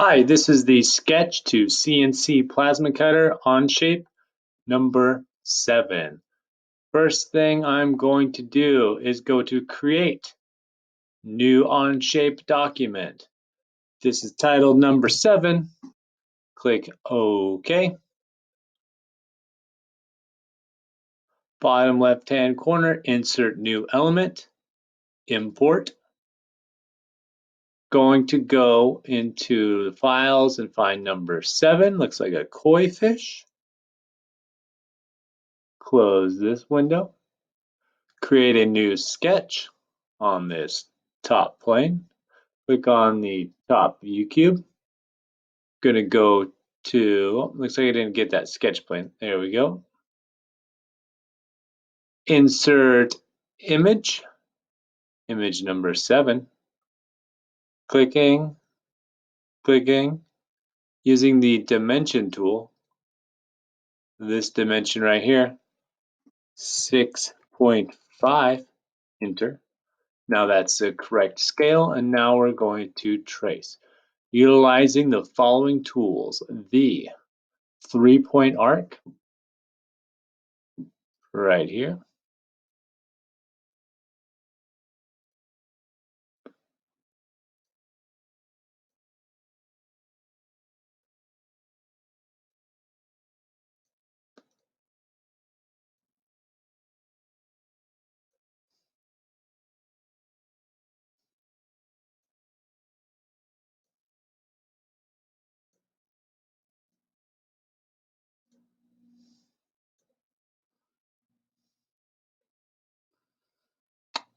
Hi, this is the sketch to CNC Plasma Cutter on shape number 7. First thing I'm going to do is go to Create, New on Shape Document. This is titled number 7. Click OK. Bottom left-hand corner, Insert New Element, Import. Going to go into the files and find number 7. Looks like a koi fish. Close this window. Create a new sketch on this top plane. Click on the top view cube. Going to go to, looks like I didn't get that sketch plane. There we go. Insert image, image number 7. Clicking, using the dimension tool. This dimension right here, 6.5, enter. Now that's the correct scale, and now we're going to trace. Utilizing the following tools, the 3-point arc right here.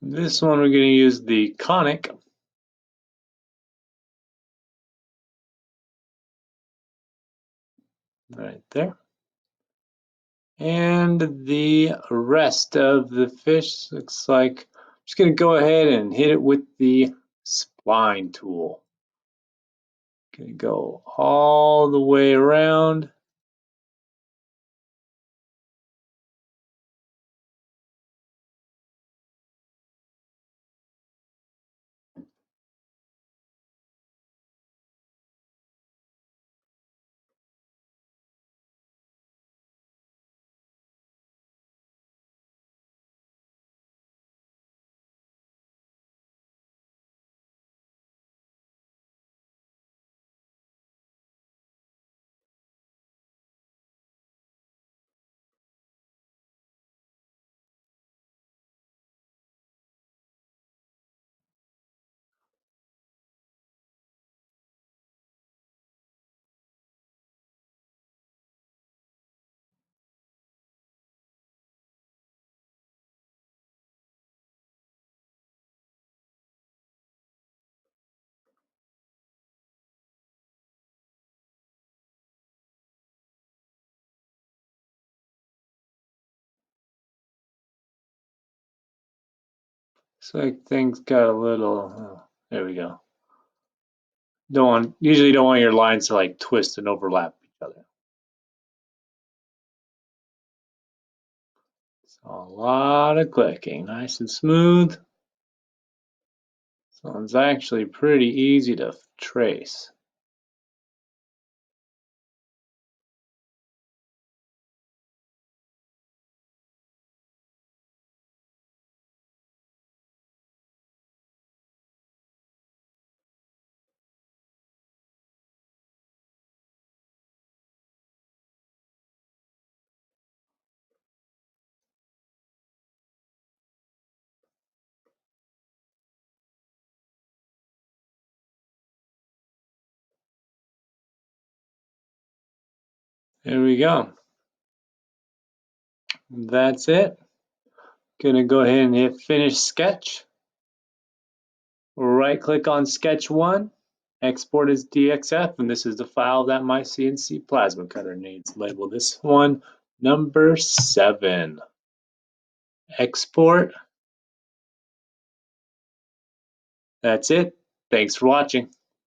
This one we're going to use the conic. Right there. And the rest of the fish looks like I'm just going to go ahead and hit it with the spline tool. Going to go all the way around. Looks like things got a little, there we go. Usually don't want your lines to like twist and overlap each other. So a lot of clicking, nice and smooth. This one's actually pretty easy to trace. There we go. That's it. Gonna go ahead and hit finish sketch. Right click on sketch 1, export as DXF, and this is the file that my CNC plasma cutter needs. Label this one number 7. Export. That's it. Thanks for watching.